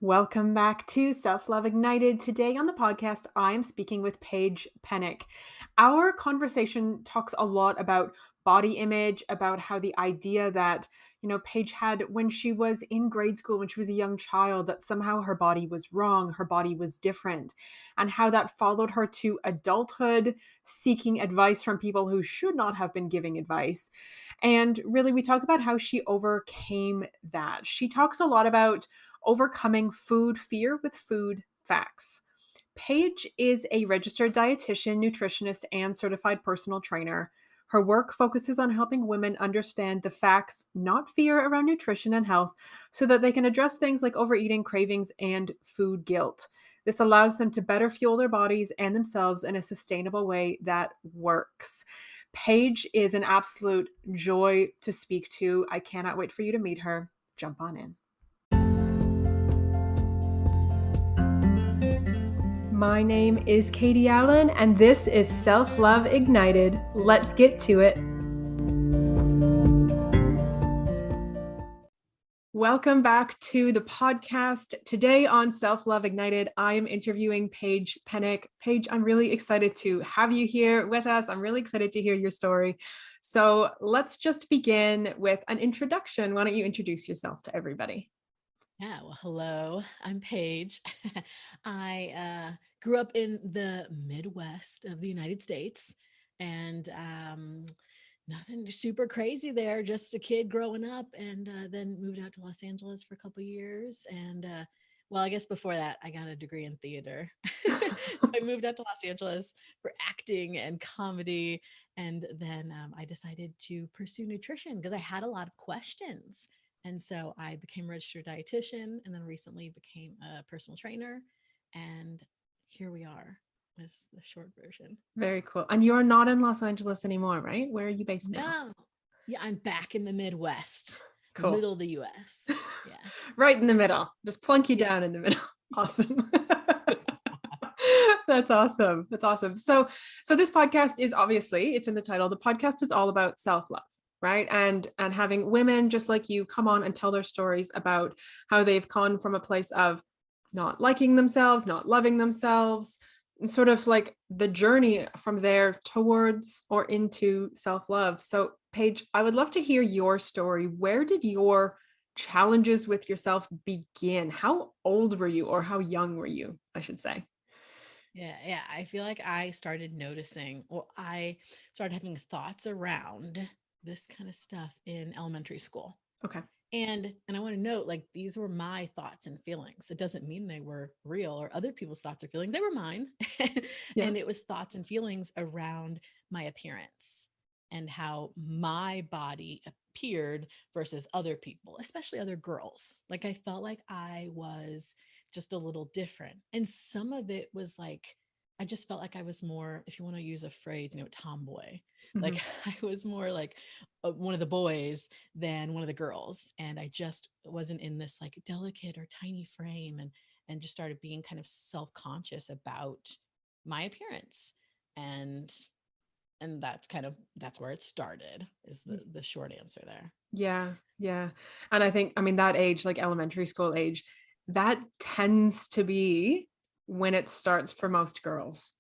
Welcome back to Self Love Ignited. Today on the podcast, I am speaking with Paige Penick. Our conversation talks a lot about body image, about how the idea that, Paige had when she was in grade school, when she was a young child, that somehow her body was wrong, her body was different, and how that followed her to adulthood, seeking advice from people who should not have been giving advice. And really, we talk about how she overcame that. She talks a lot about overcoming food fear with food facts. Paige is a registered dietitian, nutritionist, and certified personal trainer. Her work focuses on helping women understand the facts, not fear, around nutrition and health so that they can address things like overeating, cravings, and food guilt. This allows them to better fuel their bodies and themselves in a sustainable way that works. Paige is an absolute joy to speak to. I cannot wait for you to meet her. Jump on in. My name is Katie Allen, and this is Self Love Ignited. Let's get to it. Welcome back to the podcast. Today on Self Love Ignited, I am interviewing Paige Penick. Paige, I'm really excited to have you here with us. I'm really excited to hear your story. So let's just begin with an introduction. Why don't you introduce yourself to everybody? Yeah, well, hello, I'm Paige. I grew up in the Midwest of the United States and nothing super crazy there, just a kid growing up and then moved out to Los Angeles for a couple years. And well, I guess before that, I got a degree in theater. So I moved out to Los Angeles for acting and comedy. And then I decided to pursue nutrition because I had a lot of questions. And so I became a registered dietitian and then recently became a personal trainer. And here we are, is the short version. Very cool. And you're not in Los Angeles anymore, right? Where are you based now? No, yeah, I'm back in the Midwest, the Cool. middle of the US. Yeah. Right in the middle. Just plunk you Yeah. down in the middle. Awesome. That's awesome. That's awesome. So this podcast is obviously, it's in the title. The podcast is all about self-love, right? And having women just like you come on and tell their stories about how they've gone from a place of not liking themselves, not loving themselves, and sort of like the journey from there towards or into self-love. So Paige, I would love to hear your story. Where did your challenges with yourself begin? How old were you, or how young were you, I should say? Yeah. I feel like I started noticing, or I started having thoughts around this kind of stuff in elementary school. Okay. And I want to note, like, these were my thoughts and feelings. It doesn't mean they were real or other people's thoughts or feelings. They were mine. Yeah. And it was thoughts and feelings around my appearance and how my body appeared versus other people, especially other girls. Like I felt like I was just a little different. And some of it was like, I just felt like I was more, if you want to use a phrase, tomboy. Mhm. Like I was more like one of the boys than one of the girls, and I just wasn't in this like delicate or tiny frame, and just started being kind of self-conscious about my appearance. And that's where it started, is the short answer there. Yeah, yeah. And I think, I mean, that age, like elementary school age, that tends to be when it starts for most girls,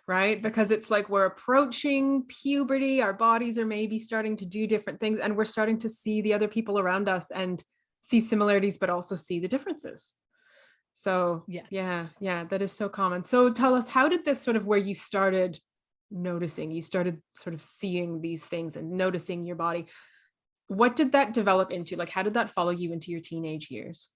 right? Because it's like we're approaching puberty, our bodies are maybe starting to do different things, and we're starting to see the other people around us and see similarities, but also see the differences. So, Yeah. yeah, yeah, that is so common. So, tell us, how did this sort of where you started noticing, you started sort of seeing these things and noticing your body? What did that develop into? Like, how did that follow you into your teenage years?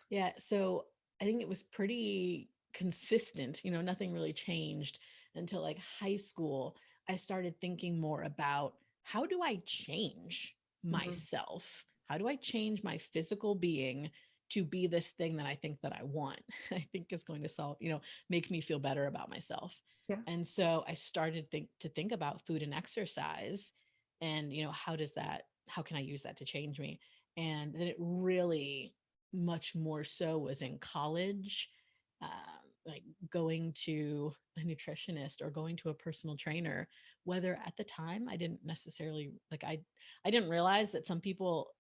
Yeah, so I think it was pretty consistent, nothing really changed until like high school. I started thinking more about, how do I change Mhm. myself? How do I change my physical being to be this thing that I think that I want? I think is going to make me feel better about myself. Yeah. And so I started to think about food and exercise, and how can I use that to change me? And then it really much more so was in college, uh, like going to a nutritionist or going to a personal trainer. Whether at the time I didn't necessarily like, I didn't realize that some people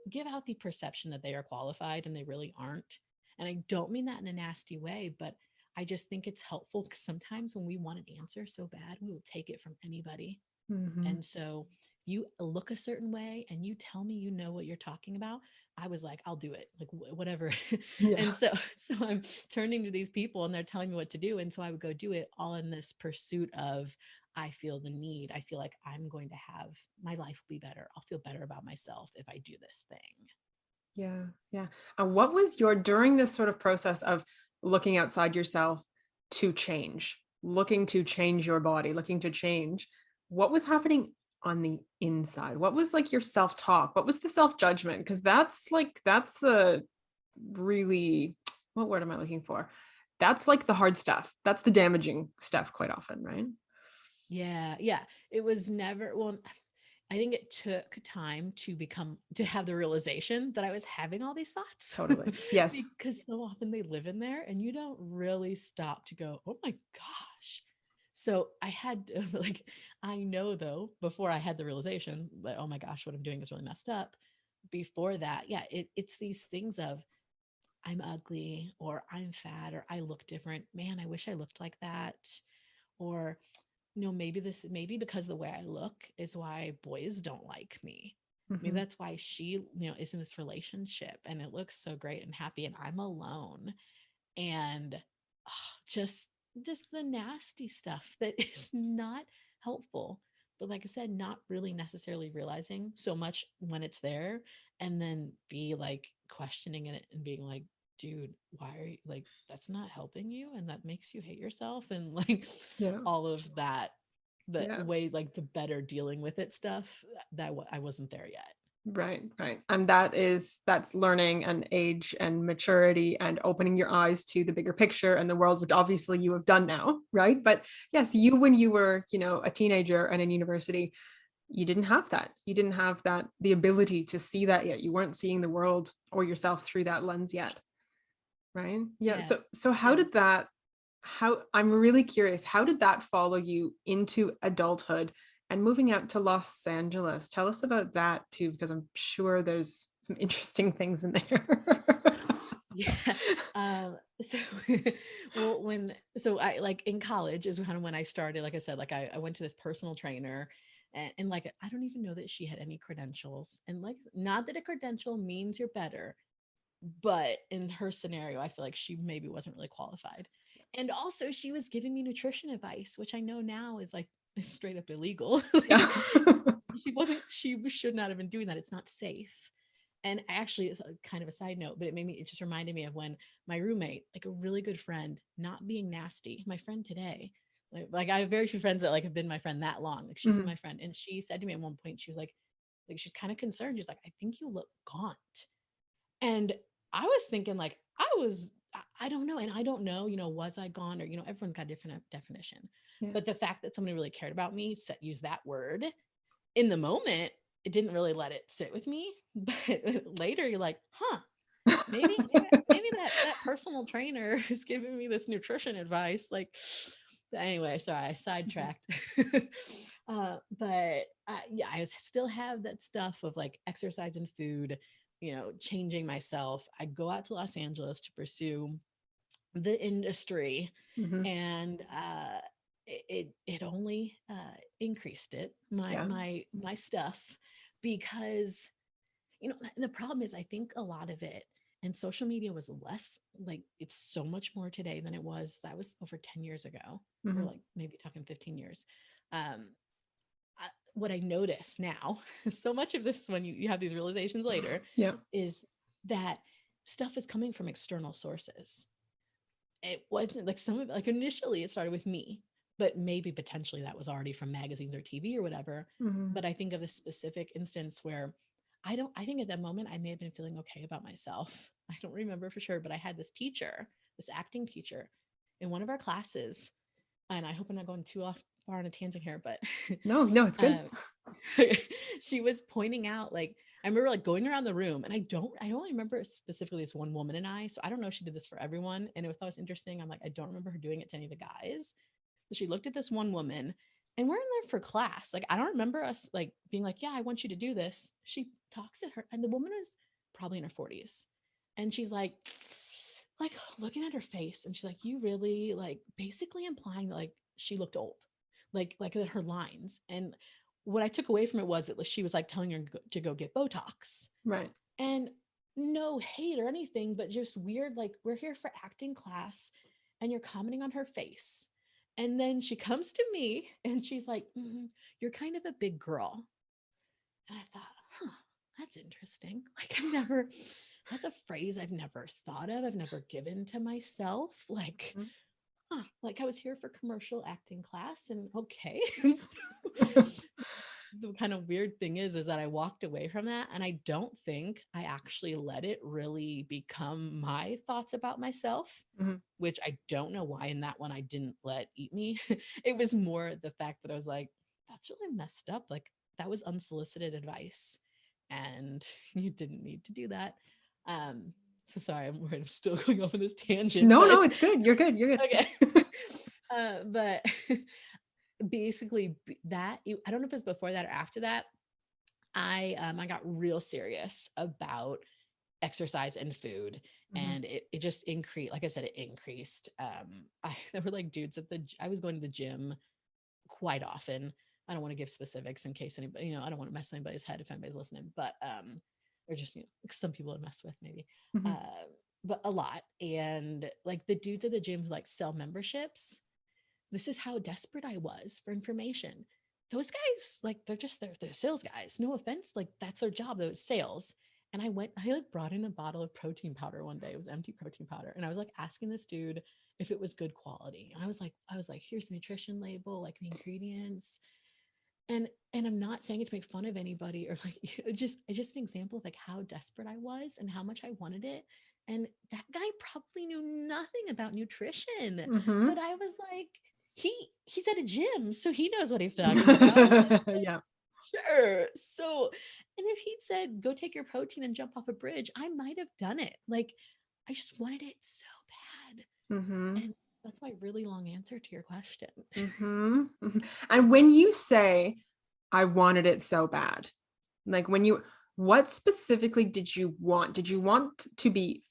give out the perception that they are qualified and they really aren't. And I don't mean that in a nasty way, but I just think it's helpful because sometimes when we want an answer so bad, we will take it from anybody. Mhm. And so you look a certain way and you tell me you know what you're talking about. I was like, I'll do it, like whatever. Yeah. And so I'm turning to these people and they're telling me what to do. And so I would go do it all in this pursuit of, I feel the need. I feel like I'm going to have my life will be better. I'll feel better about myself if I do this thing. Yeah, yeah. And what was your during this sort of process of looking outside yourself to change, looking to change your body, looking to change, what was happening on the inside? What was like your self-talk? What was the self-judgment? Because that's the really what word am I looking for? That's like the hard stuff. That's the damaging stuff quite often, right? Yeah. Yeah. It was never, well, I think it took time to have the realization that I was having all these thoughts Totally. Yes. because so often they live in there and you don't really stop to go, oh my gosh. So I had like, I know though, before I had the realization that, oh my gosh, what I'm doing is really messed up. Before that, yeah, it's these things of I'm ugly or I'm fat or I look different. Man, I wish I looked like that. Or maybe because the way I look is why boys don't like me. Maybe Mhm. that's why she, is in this relationship and it looks so great and happy and I'm alone. And just just the nasty stuff that is not helpful. But like I said, not really necessarily realizing so much when it's there and then be like questioning it and being like, dude, why are you like that's not helping you and that makes you hate yourself and like Yeah. all of that the Yeah. way like the better dealing with it stuff I wasn't there yet. Right, right. And that's learning and age and maturity and opening your eyes to the bigger picture and the world, which obviously you have done now, right? But yes, you when you were, a teenager and in university, you didn't have that. You didn't have that the ability to see that yet. You weren't seeing the world or yourself through that lens yet, right? Yeah. Yeah. So how Yeah. did that how I'm really curious, how did that follow you into adulthood and moving out to Los Angeles? Tell us about that too, because I'm sure there's some interesting things in there. Yeah. So, well, so I like in college is kind of when I started, like I said, like I went to this personal trainer and like, I don't even know that she had any credentials and like, not that a credential means you're better, but in her scenario, I feel like she maybe wasn't really qualified. And also she was giving me nutrition advice, which I know now is like is straight up illegal. Yeah. Like she should not have been doing that. It's not safe. And actually, it's a kind of a side note, but it just reminded me of when my roommate, like a really good friend, not being nasty, my friend today, like I have very few friends that like have been my friend that long. Like she's been Mhm. my friend. And she said to me at one point, she was like she's kind of concerned. She's like, I think you look gaunt. And I was thinking like I don't know. And I don't know, was I gone or, everyone's got a different definition. Yeah. But the fact that somebody really cared about me, said use that word in the moment, it didn't really let it sit with me. But later you're like, huh, maybe that personal trainer is giving me this nutrition advice. Like, anyway, sorry, I Mhm. sidetracked. But yeah, I still have that stuff of like exercise and food, changing myself. I go out to Los Angeles to pursue the industry, Mhm. and it only increased it Yeah. my stuff because the problem is I think a lot of it and social media was less like it's so much more today than it was that was over 10 years ago or Mhm. like maybe talking 15 years. um what I notice now, so much of this when you have these realizations later, Yeah. is that stuff is coming from external sources. It wasn't like some of like initially it started with me, but maybe potentially that was already from magazines or TV or whatever. Mhm. But I think of a specific instance where I think at that moment I may have been feeling okay about myself. I don't remember for sure, but I had this teacher, this acting teacher in one of our classes, and I hope I'm not going too off far on a tangent here, but No, no, it's good. um, she was pointing out like I remember like going around the room and I only remember specifically this one woman and I, so I don't know if she did this for everyone. And it was interesting. I'm like, I don't remember her doing it to any of the guys. But she looked at this one woman and we're in there for class. Like, I don't remember us like being like, yeah, I want you to do this. She talks at her and the woman is probably in her 40s. And she's like, like looking at her face, and she's like, you really, like, basically implying that like she looked old, like her lines. And what I took away from it was that she was like telling her to go get Botox. Right. And no hate or anything, but just weird. Like, we're here for acting class and you're commenting on her face. And then she comes to me and she's like, you're kind of a big girl. And I thought, that's interesting. Like, that's a phrase I've never thought of. I've never given to myself. Like, Mhm. like I was here for commercial acting class, and okay. The kind of weird thing is that I walked away from that, and I don't think I actually let it really become my thoughts about myself, Mhm. which I don't know why in that one I didn't let eat me. It was more the fact that I was like, that's really messed up. Like, that was unsolicited advice and you didn't need to do that. So sorry, I'm worried I'm still going off on this tangent, No, but no, it's good. You're good. You're okay. good. But basically that, I don't know if it was before that or after that, I got real serious about exercise and food, Mhm. and it just increased. Like I said, it increased. There were like dudes I was going to the gym quite often. I don't want to give specifics in case anybody, I don't want to mess anybody's head if anybody's listening, but or just, some people to mess with maybe. Mhm. uh but a lot. And like the dudes at the gym who like sell memberships, this is how desperate I was for information. Those guys, like, they're sales guys. No offense, like that's their job, though, it's sales. And I like brought in a bottle of protein powder one day. It was empty protein powder. And I was like asking this dude if it was good quality. And I was like, here's the nutrition label, like the ingredients. And I'm not saying it to make fun of anybody, or like it's just an example of like how desperate I was and how much I wanted it. And that guy probably knew nothing about nutrition, Mhm. but I was like, he's at a gym, so he knows what he's talking about. Yeah. Sure. So, and if he'd said, go take your protein and jump off a bridge, I might have done it. Like, I just wanted it so bad. Mhm. And that's my really long answer to your question. Mhm. Mhm. And when you say, "I wanted it so bad," like, what specifically did you want? Did you want to be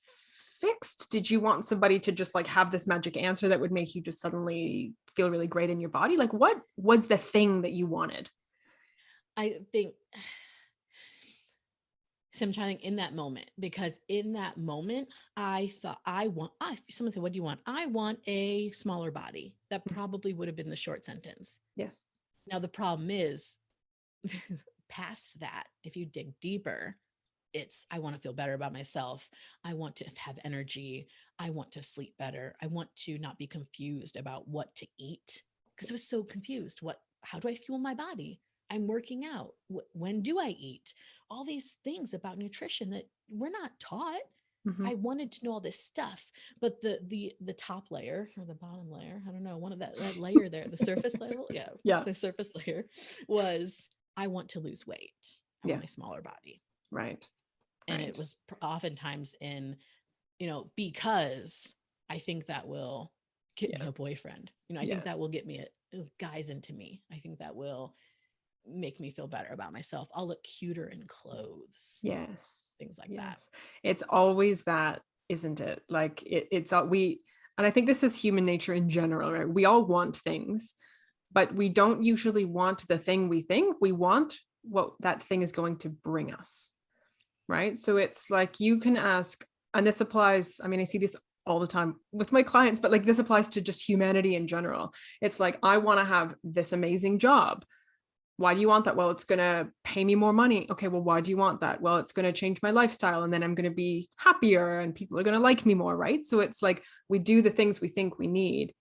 fixed? Did you want somebody to just, like, have this magic answer that would make you just suddenly feel really great in your body? Like, what was the thing that you wanted? I think, so I'm trying to think in that moment, because in that moment, I thought someone said, what do you want? I want a smaller body. That Mhm. probably would have been the short sentence. Yes. Now, the problem is, past that, if you dig deeper, it's, I want to feel better about myself. I want to have energy. I want to sleep better. I want to not be confused about what to eat, because I was so confused. How do I fuel my body? I'm working out. When do I eat? All these things about nutrition that we're not taught. Mhm. I wanted to know all this stuff, but the top layer or the bottom layer, I don't know, one of that layer there, the surface level, yeah, it's Yeah. the surface layer, was, I want to lose weight. I Yeah. want a smaller body. Right. And it Right. was oftentimes in, because I think that will get me Yeah. a boyfriend. I think Yeah. that will get me guys into me. I think that will make me feel better about myself. I'll look cuter in clothes, Yes. things like that. Yes. It's always that, isn't it? Like it's all we, and I think this is human nature in general, right? We all want things, but we don't usually want the thing we think we want, what that thing is going to bring us, right? So it's like you can ask, and this applies, I mean, I see this all the time with my clients, but like this applies to just humanity in general. It's like, I want to have this amazing job. Why do you want that? Well, it's going to pay me more money. Okay, well, why do you want that? Well, it's going to change my lifestyle and then I'm going to be happier and people are going to like me more, right? So it's like we do the things we think we need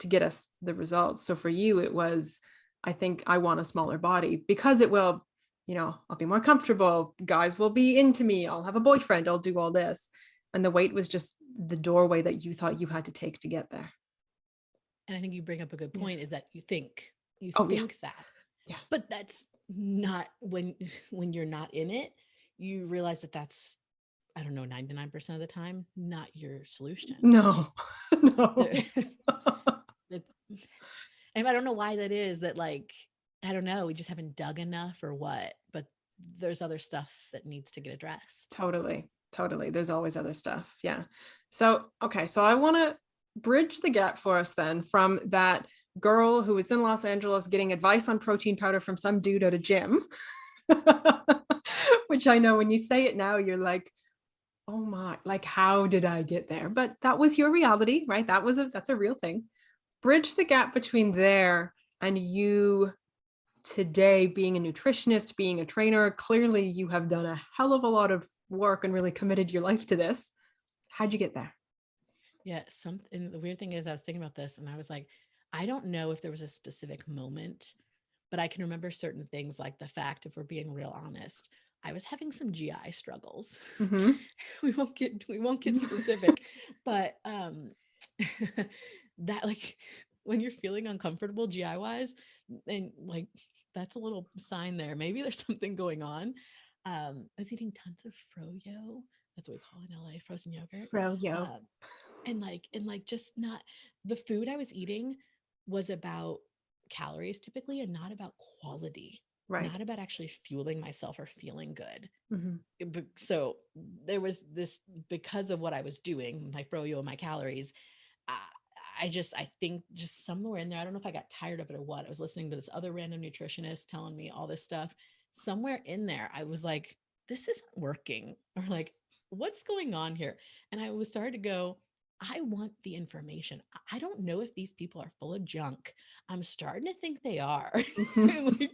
to get us the results. So for you, it was, I think I want a smaller body because it will, I'll be more comfortable. Guys will be into me. I'll have a boyfriend. I'll do all this. And the weight was just the doorway that you thought you had to take to get there. And I think you bring up a good Yeah. point, is that you Oh, yeah. think that, Yeah. but that's not, when you're not in it, you realize that that's, I don't know, 99% of the time, not your solution. No, There- no. that- and I don't know why that is, that, like, I don't know, we just haven't dug enough or what, but there's other stuff that needs to get addressed. Totally. Totally. There's always other stuff. Yeah. So, okay. So I want to bridge the gap for us then from that girl who was in Los Angeles getting advice on protein powder from some dude at a gym, which I know when you say it now, you're like, oh my, like, how did I get there? But that was your reality, right? That's a real thing. Bridge the gap between there and you today being a nutritionist, being a trainer. Clearly you have done a hell of a lot of work and really committed your life to this. How'd you get there? Yeah, something the weird thing is I was thinking about this and I was like, I don't know if there was a specific moment, but I can remember certain things like the fact, if we're being real honest, I was having some GI struggles. Mm-hmm. We won't get specific, but that like when you're feeling uncomfortable GI wise, and like that's a little sign there. Maybe there's something going on. I was eating tons of froyo. That's what we call it in LA, frozen yogurt. Froyo. Um, and just not the food I was eating was about calories typically and not about quality, Right. not about actually fueling myself or feeling good. Mm-hmm. So there was this, because of what I was doing, my froyo and my calories. I, I think just somewhere in there, I don't know if I got tired of it or what. I was listening to this other random nutritionist telling me all this stuff. Somewhere in there, I was like, this isn't working, or like, what's going on here? And I was started to go, I want the information. I don't know if these people are full of junk. I'm starting to think they are. Like,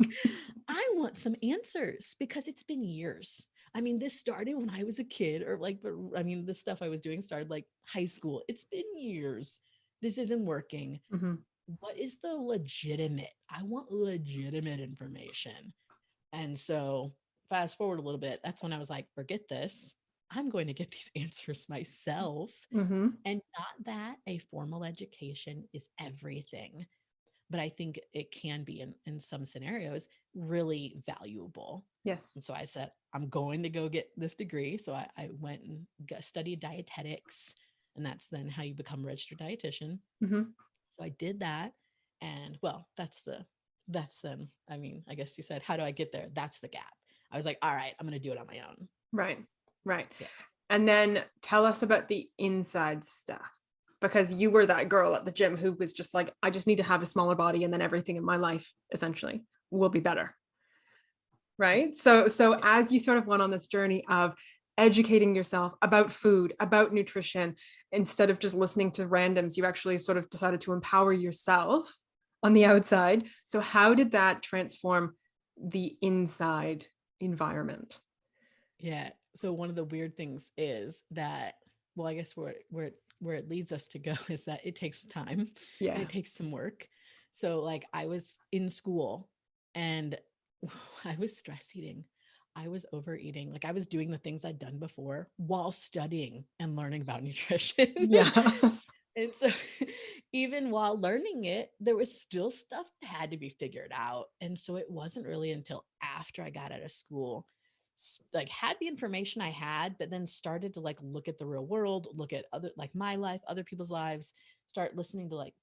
I want some answers because it's been years. I mean, this started when I was a kid, or like, but I mean, the stuff I was doing started like high school. It's been years. This isn't working. Mm-hmm. What is the legitimate? I want legitimate information. And so, fast forward a little bit, that's when I was like, forget this. I'm going to get these answers myself. Mm-hmm. And not that a formal education is everything, but I think it can be in some scenarios really valuable. Yes. And so I said, I'm going to go get this degree. So I went and studied dietetics, and that's then how you become a registered dietitian. Mm-hmm. So I did that. And well, that's then, I mean, I guess you said, how do I get there? That's the gap. I was like, all right, I'm going to do it on my own. Right. Right. Yeah. And then tell us about the inside stuff, because you were that girl at the gym who was just like, I just need to have a smaller body and then everything in my life essentially will be better. Right. So Yeah. as you sort of went on this journey of educating yourself about food, about nutrition, instead of just listening to randoms, you actually sort of decided to empower yourself on the outside. So how did that transform the inside environment? Yeah. So one of the weird things is that, well, I guess where it leads us to go is that it takes time and Yeah. it takes some work. So like I was in school and I was stress eating. I was overeating. Like I was doing the things I'd done before while studying and learning about nutrition. Yeah. And so even while learning it, there was still stuff that had to be figured out. And so it wasn't really until after I got out of school, like had the information I had, but then started to like look at the real world, look at other, like my life, other people's lives, start listening to like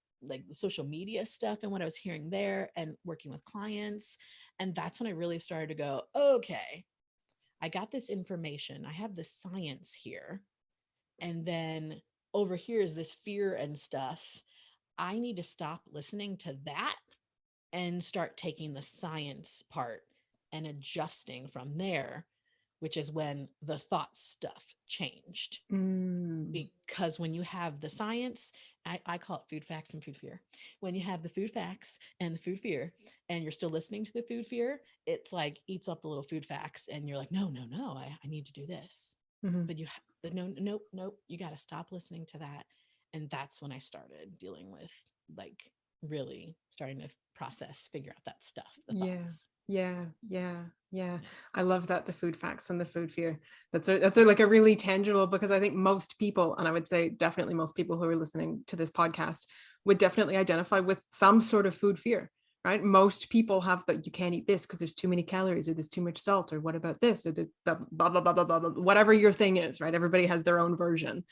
the social media stuff and what I was hearing there and working with clients. And that's when I really started to go, okay, I got this information. I have the science here. And then over here is this fear and stuff. I need to stop listening to that and start taking the science part and adjusting from there, which is when the thought stuff changed. Mm. Because when you have the science, I call it food facts and food fear. When you have the food facts and the food fear, and you're still listening to the food fear, it's like eats up the little food facts, and you're like, no, no, no, I need to do this. Mm-hmm. But no, nope, nope, you got to stop listening to that. And that's when I started dealing with like really starting to process, figure out that stuff, the Yeah. thoughts. Yeah. Yeah. Yeah. Yeah. I love that, the food facts and the food fear. That's like a really tangible, because I think most people, and I would say definitely most people who are listening to this podcast would definitely identify with some sort of food fear, right? Most people have that, you can't eat this because there's too many calories, or there's too much salt, or what about this, or the blah, blah, blah, blah, blah, blah, whatever your thing is, right? Everybody has their own version.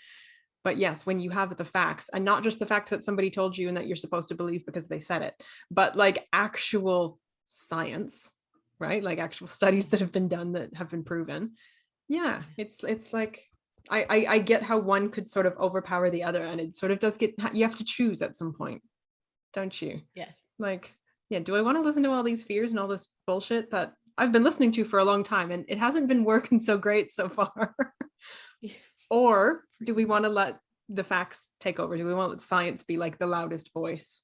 But yes, when you have the facts, and not just the fact that somebody told you and that you're supposed to believe because they said it, but like actual science, right? Like actual studies that have been done that have been proven. Yeah, it's like I get how one could sort of overpower the other, and it sort of does get, you have to choose at some point, don't you? Yeah. Like, yeah, do I want to listen to all these fears and all this bullshit that I've been listening to for a long time and it hasn't been working so great so far? Or do we want to let the facts take over? Do we want to let science be like the loudest voice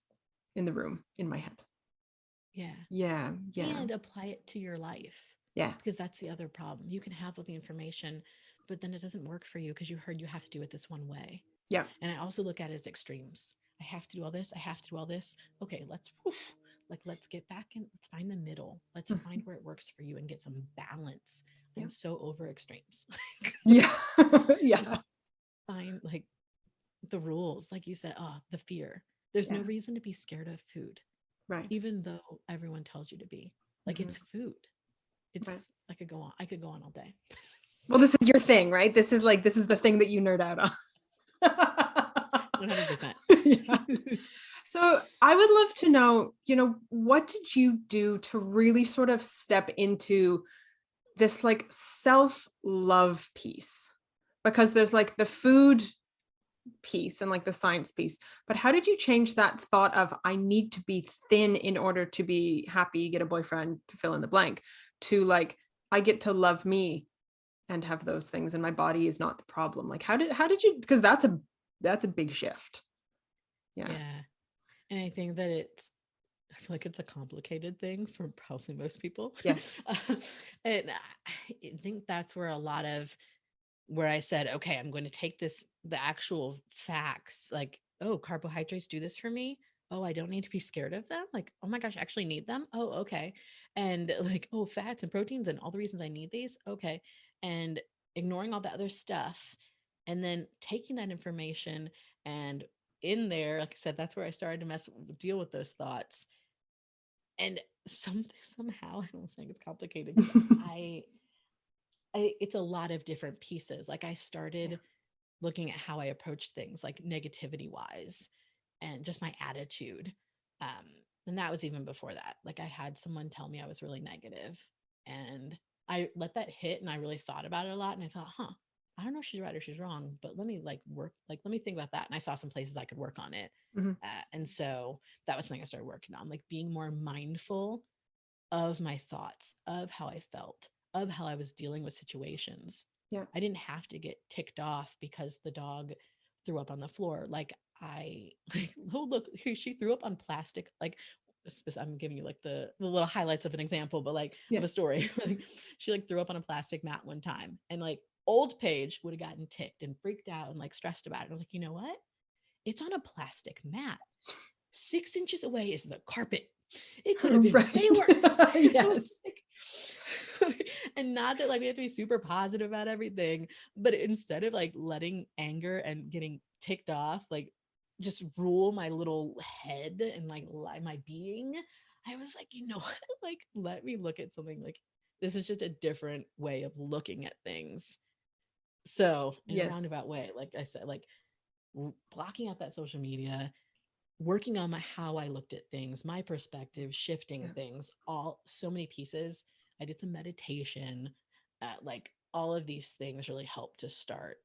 in the room in my head? Yeah. Yeah, yeah, And apply it to your life, yeah, because that's the other problem. You can have all the information, but then it doesn't work for you because you heard you have to do it this one way. yeah, And I also look at it as extremes. I have to do all this. I have to do all this. Okay, let's get back in. Let's find the middle. Let's find where it works for you and get some balance. yeah, I'm so over extremes. yeah, Let's yeah, find like the rules. Like you said, the fear. There's no yeah, reason to be scared of food, right. even though everyone tells you to be. Like Mhm. it's food. Right. It's I could go on all day. Well, this is your thing, right? This is the thing that you nerd out on. 100%. Yeah. So I would love to know, what did you do to really sort of step into this like self-love piece? Because there's like the food piece and like the science piece, but how did you change that thought of I need to be thin in order to be happy, get a boyfriend, to fill in the blank, to like I get to love me and have those things and my body is not the problem? Like how did you, because that's a big shift. Yeah. Yeah. And I think that I feel like it's a complicated thing for probably most people. Yeah. Uh, and I think that's where a lot of where I said, okay, I'm going to take the actual facts, like, oh, carbohydrates do this for me. Oh, I don't need to be scared of them. Like, oh my gosh, I actually need them. Oh, okay. And like, oh, fats and proteins and all the reasons I need these. Okay. And ignoring all the other stuff. And then taking that information and in there, like I said, that's where I started to deal with those thoughts. And somehow, I don't think it's complicated because it's a lot of different pieces. Like I Yeah. started looking at how I approached things, like negativity wise, and just my attitude. Um, and that was even before that. Like I had someone tell me I was really negative, and I let that hit, and I really thought about it a lot. And I thought, I don't know if she's right or she's wrong, but let me let me think about that. And I saw some places I could work on it. Mhm. And so that was something I started working on, like being more mindful of my thoughts, of how I felt, of how I was dealing with situations. Yeah. I didn't have to get ticked off because the dog threw up on the floor. Like like, oh look, here she threw up on plastic. Like I'm giving you like the little highlights of an example, but like Yeah. of a story. Like she like threw up on a plastic mat one time, and like old Paige would have gotten ticked and freaked out and like stressed about it. I was like, you know what? It's on a plastic mat. 6 inches away is the carpet. It could have been way Right. worse. Yes. And not that like we have to be super positive about everything, but instead of like letting anger and getting ticked off, like just rule my little head and like my being, I was like, you know what? Like, let me look at something like this is just a different way of looking at things. So, in a Yes. roundabout way, like I said, like blocking out that social media, working on how I looked at things, my perspective, shifting Yeah. things, all so many pieces. I did some meditation, like all of these things really helped to start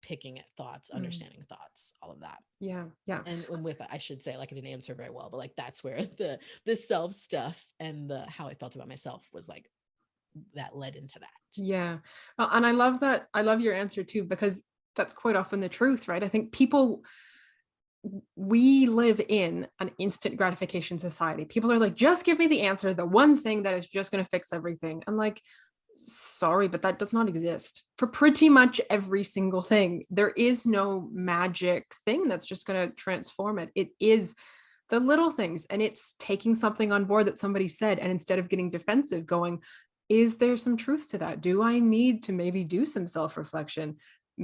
picking at thoughts, Mm. understanding thoughts, all of that. Yeah. Yeah. And with that, I should say, like I didn't answer very well, but like that's where the self stuff and the how I felt about myself was like that led into that. Yeah. And I love that. I love your answer too, because that's quite often the truth, right? I think we live in an instant gratification society. People are like, just give me the answer, the one thing that is just going to fix everything. I'm like, sorry, but that does not exist for pretty much every single thing. There is no magic thing that's just going to transform it. It is the little things. And it's taking something on board that somebody said. And instead of getting defensive, going, is there some truth to that? Do I need to maybe do some self reflection?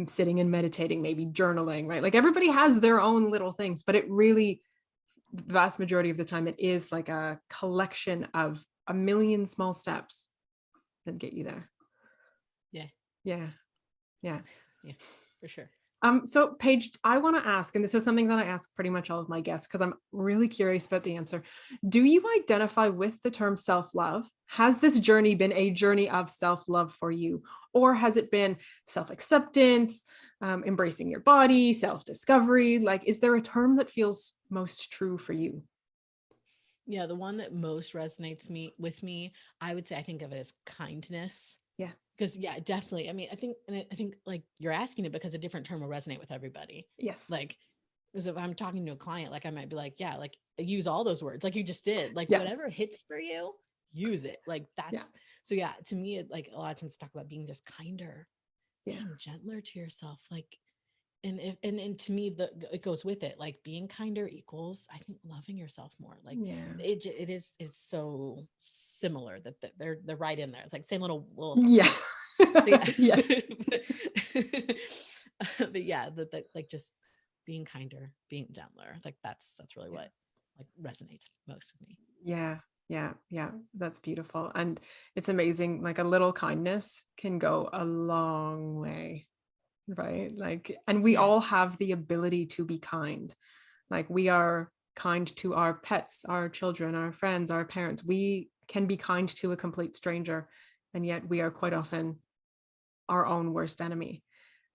Sitting and meditating, maybe journaling, right? Like everybody has their own little things, but it really, the vast majority of the time, it is like a collection of a million small steps that get you there. Yeah. Yeah. Yeah. Yeah, for sure. So Paige, I want to ask, and this is something that I ask pretty much all of my guests because I'm really curious about the answer. Do you identify with the term self-love? Has this journey been a journey of self-love for you? Or has it been self-acceptance, embracing your body, self-discovery? Like, is there a term that feels most true for you? Yeah, the one that most resonates with me, I would say I think of it as kindness. Yeah. Because yeah, definitely. I mean, I think like you're asking it because a different term will resonate with everybody. Yes. Like, because if I'm talking to a client, like I might be like, yeah, like use all those words, like you just did. Like Yeah. whatever hits for you, use it. Like Yeah. that's so yeah, to me, it like a lot of times talk about being just kinder, Yeah. being gentler to yourself. Like and to me it goes with it, like being kinder equals I think loving yourself more. Like Yeah. it's so similar that they're right in there. It's like same little Yeah. so yeah. Yes. But yeah, that like just being kinder, being gentler, like that's really Yeah. what like resonates most with me. Yeah. Yeah. Yeah. That's beautiful. And it's amazing. Like a little kindness can go a long way, right? Like, and we Yeah. all have the ability to be kind. Like, we are kind to our pets, our children, our friends, our parents. We can be kind to a complete stranger. And yet we are quite often our own worst enemy.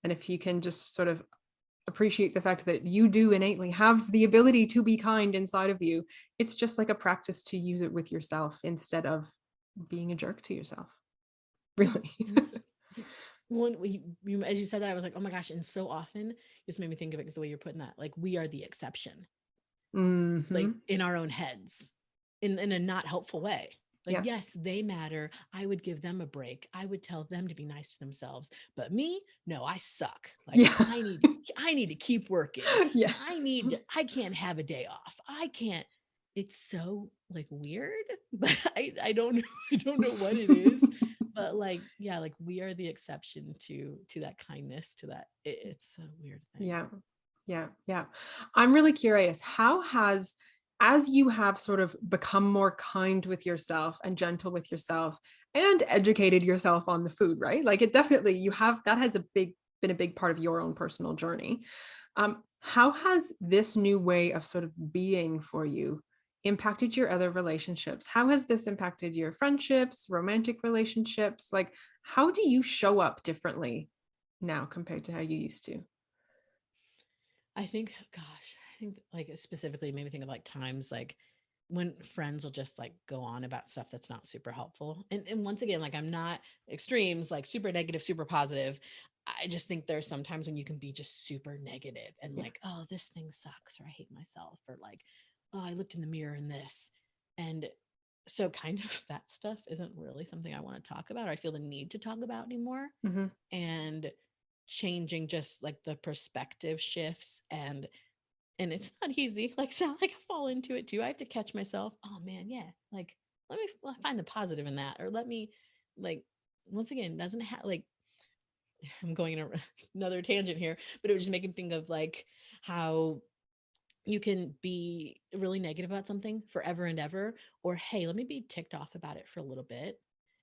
And if you can just sort of appreciate the fact that you do innately have the ability to be kind inside of you, it's just like a practice to use it with yourself instead of being a jerk to yourself. Yeah. Really. And so, yeah. When as you said that, I was like, oh my gosh. And so often, just made me think of it because the way you're putting that, like we are the exception, like Hmm. in our own heads, in a not helpful way. Like, Yeah. yes, they matter. I would give them a break. I would tell them to be nice to themselves. But me, no, I suck. Like Yeah. I need to keep working. Yeah. I can't have a day off. I can't. It's so like weird, but I don't know, I don't know what it is. But like, yeah, like we are the exception to that kindness, to that it's a weird thing. Yeah. Yeah. Yeah. I'm really curious. How has, as you have sort of become more kind with yourself and gentle with yourself and educated yourself on the food, right? Like, it definitely, you have, that has been a big part of your own personal journey. How has this new way of sort of being for you impacted your other relationships? How has this impacted your friendships, romantic relationships? Like, how do you show up differently now compared to how you used to? I think, gosh, I think like specifically it made me think of like times like when friends will just like go on about stuff that's not super helpful. And once again, like I'm not extremes, like super negative, super positive. I just think there's sometimes when you can be just super negative and Yeah. like, oh, this thing sucks, or I hate myself, or like, oh, I looked in the mirror in this. And so kind of that stuff isn't really something I want to talk about or I feel the need to talk about anymore. Hmm. And changing just like the perspective shifts and it's not easy. Like sound like I fall into it too. I have to catch myself. Oh man, yeah. Like let me find the positive in that, or let me like once again doesn't have like I'm going in another tangent here, but it was just making me think of like how you can be really negative about something forever and ever, or hey, let me be ticked off about it for a little bit,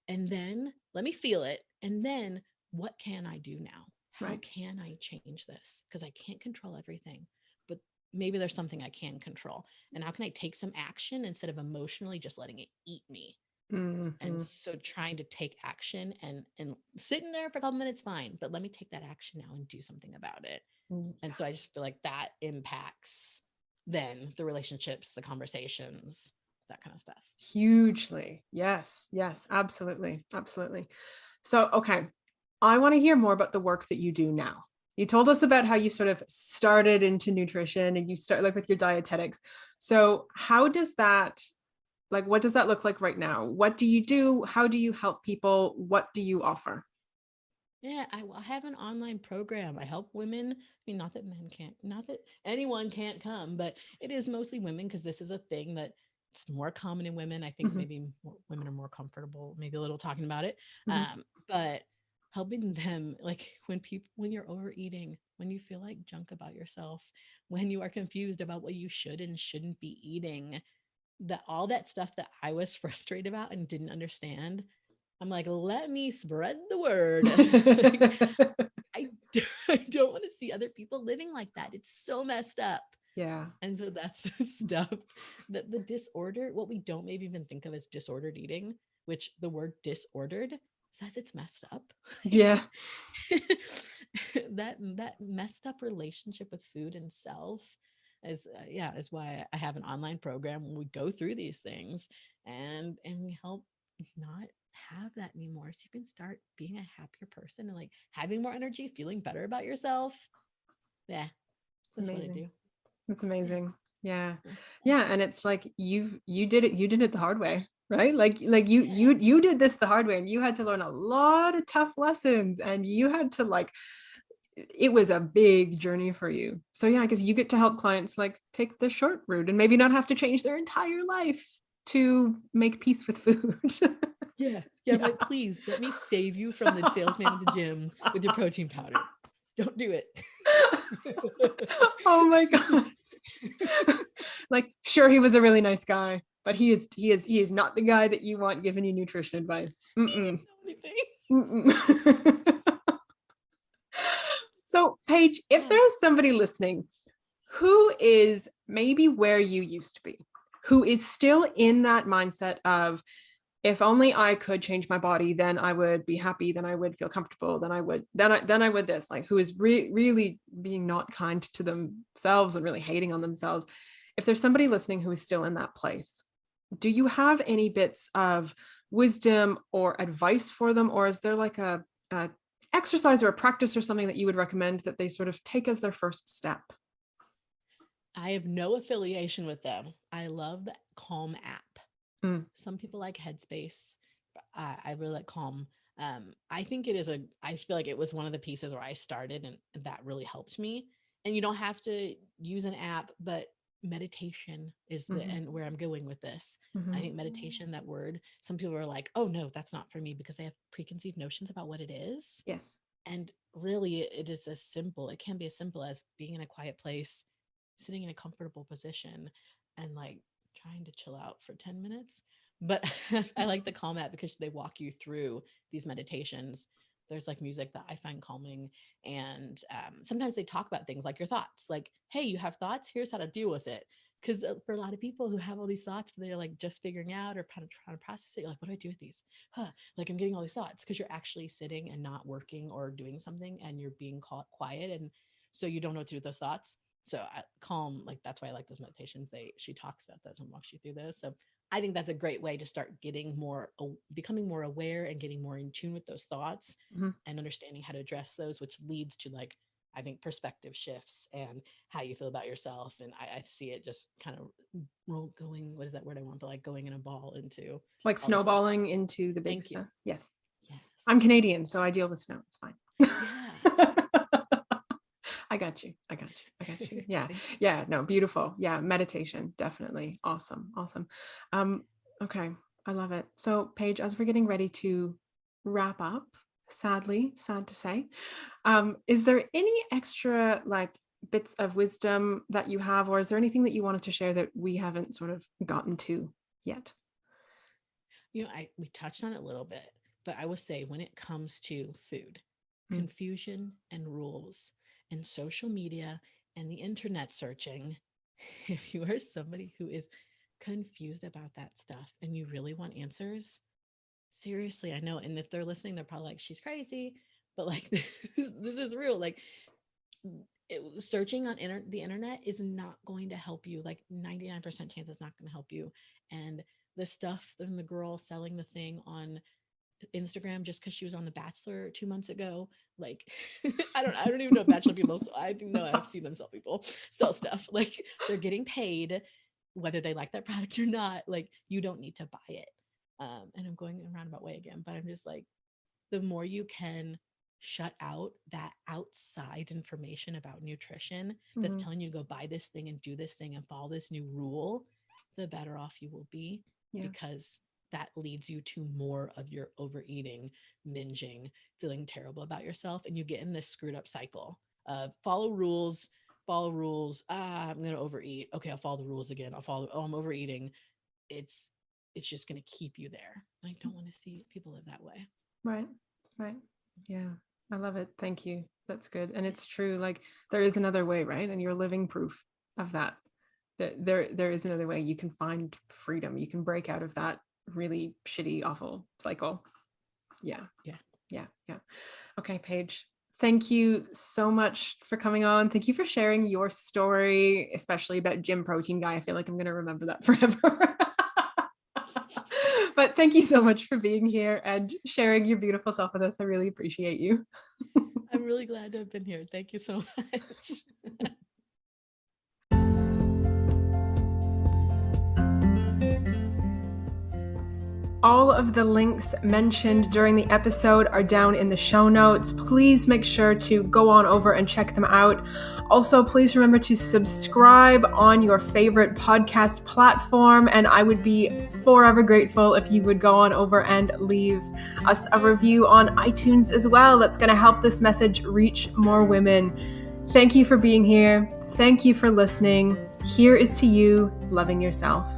and then let me feel it, and then what can I do now? How Right. can I change this? Because I can't control everything, but maybe there's something I can control. And how can I take some action instead of emotionally just letting it eat me? And Hmm. so trying to take action and sitting there for a couple minutes, fine, but let me take that action now and do something about it. And so I just feel like that impacts then the relationships, the conversations, that kind of stuff. Hugely. Yes. Yes. Absolutely. Absolutely. So, okay. I want to hear more about the work that you do now. You told us about how you sort of started into nutrition and you start like with your dietetics. So, how does that, like, what does that look like right now? What do you do? How do you help people? What do you offer? Yeah, I have an online program. I help women. I mean, not that men can't, not that anyone can't come, but it is mostly women because this is a thing that it's more common in women. I think Hmm. maybe women are more comfortable, maybe a little talking about it. Hmm. But helping them, like when you're overeating, when you feel like junk about yourself, when you are confused about what you should and shouldn't be eating, that all that stuff that I was frustrated about and didn't understand. I'm like, let me spread the word. Like, I, I don't want to see other people living like that. It's so messed up. Yeah. And so that's the stuff that the disorder, what we don't maybe even think of as disordered eating, which the word disordered says it's messed up. Yeah. That messed up relationship with food and self is why I have an online program where we go through these things and we help not have that anymore, so you can start being a happier person and like having more energy, feeling better about yourself. Yeah, It's that's what I amazing. do. It's amazing. Yeah. Yeah, Yeah. And it's like you did it the hard way, right? Like yeah. you did this the hard way, and you had to learn a lot of tough lessons, and you had to like, it was a big journey for you. So yeah, I guess you get to help clients like take the short route and maybe not have to change their entire life to make peace with food. Yeah. Yeah. I'm Yeah. like, please let me save you from the salesman at the gym with your protein powder. Don't do it. Oh my God. Like, sure, he was a really nice guy, but he is not the guy that you want giving you nutrition advice. He Mm-mm. didn't know anything. Mm-mm. So, Paige, if Yeah. there's somebody listening who is maybe where you used to be, who is still in that mindset of, if only I could change my body, then I would be happy, then I would feel comfortable, then I would this, like, who is really being not kind to themselves and really hating on themselves. If there's somebody listening who is still in that place, do you have any bits of wisdom or advice for them? Or is there like a exercise or a practice or something that you would recommend that they sort of take as their first step? I have no affiliation with them. I love the Calm app. Mm, Some people like Headspace. But I really like Calm. I think I feel like it was one of the pieces where I started and that really helped me. And you don't have to use an app, but meditation is mhm, and where I'm going with this. I mhm. think meditation, that word, some people are like, oh no, that's not for me because they have preconceived notions about what it is. Yes. And really, it can be as simple as being in a quiet place, sitting in a comfortable position, and like trying to chill out for 10 minutes. But I like the Calm app because they walk you through these meditations. There's like music that I find calming. And sometimes they talk about things like your thoughts, like, hey, you have thoughts, here's how to deal with it. Because for a lot of people who have all these thoughts, they're like just figuring out or trying to process it, you're like, what do I do with these? Like I'm getting all these thoughts because you're actually sitting and not working or doing something and you're being quiet. And so you don't know what to do with those thoughts. So Calm, like that's why I like those meditations. She talks about those and walks you through those. So I think that's a great way to start becoming more aware and getting more in tune with those thoughts Mhm. and understanding how to address those, which leads to like, I think perspective shifts and how you feel about yourself. And I see it just kind of going, what is that word I want, but like going in a ball into Like all this other stuff. snowballing into the big Thank you. stuff. Yes. I'm Yes. Canadian, so I deal with snow. It's fine. Yeah. I got you. I got you. I got you. Yeah. Thank you. Yeah. No, beautiful. Yeah. Meditation. Definitely. Awesome. Awesome. Um, okay. I love it. So, Paige, as we're getting ready to wrap up, sadly, sad to say, is there any extra like bits of wisdom that you have, or is there anything that you wanted to share that we haven't sort of gotten to yet? We touched on it a little bit, but I will say when it comes to food, Mm, confusion and rules and social media and the internet searching, if you are somebody who is confused about that stuff and you really want answers, seriously, I know. And if they're listening, they're probably like, she's crazy, but like, this is real. Like, searching on the internet is not going to help you. Like 99% chance it's not going to help you. And the stuff and the girl selling the thing on Instagram just because she was on The Bachelor 2 months ago. Like, I don't even know Bachelor people. So I think no, I've seen them sell stuff. Like they're getting paid, whether they like that product or not. Like you don't need to buy it. And I'm going a roundabout way again, but I'm just like, the more you can shut out that outside information about nutrition that's mhm. telling you to go buy this thing and do this thing and follow this new rule, the better off you will be, Yeah. because that leads you to more of your overeating, binging, feeling terrible about yourself. And you get in this screwed up cycle of follow rules, follow rules. I'm going to overeat. Okay, I'll follow the rules again. Oh, I'm overeating. It's, it's just going to keep you there. I don't want to see people live that way. Right. Right. Yeah. I love it. Thank you. That's good. And it's true. Like there is another way, right? And you're living proof of that. That there is another way. You can find freedom. You can break out of that really shitty, awful cycle. Yeah. Yeah. Yeah. Yeah. Okay, Paige. Thank you so much for coming on. Thank you for sharing your story, especially about Gym Protein Guy. I feel like I'm going to remember that forever. But thank you so much for being here and sharing your beautiful self with us. I really appreciate you. I'm really glad to have been here. Thank you so much. All of the links mentioned during the episode are down in the show notes. Please make sure to go on over and check them out. Also, please remember to subscribe on your favorite podcast platform, and I would be forever grateful if you would go on over and leave us a review on iTunes as well. That's going to help this message reach more women. Thank you for being here. Thank you for listening. Here is to you loving yourself.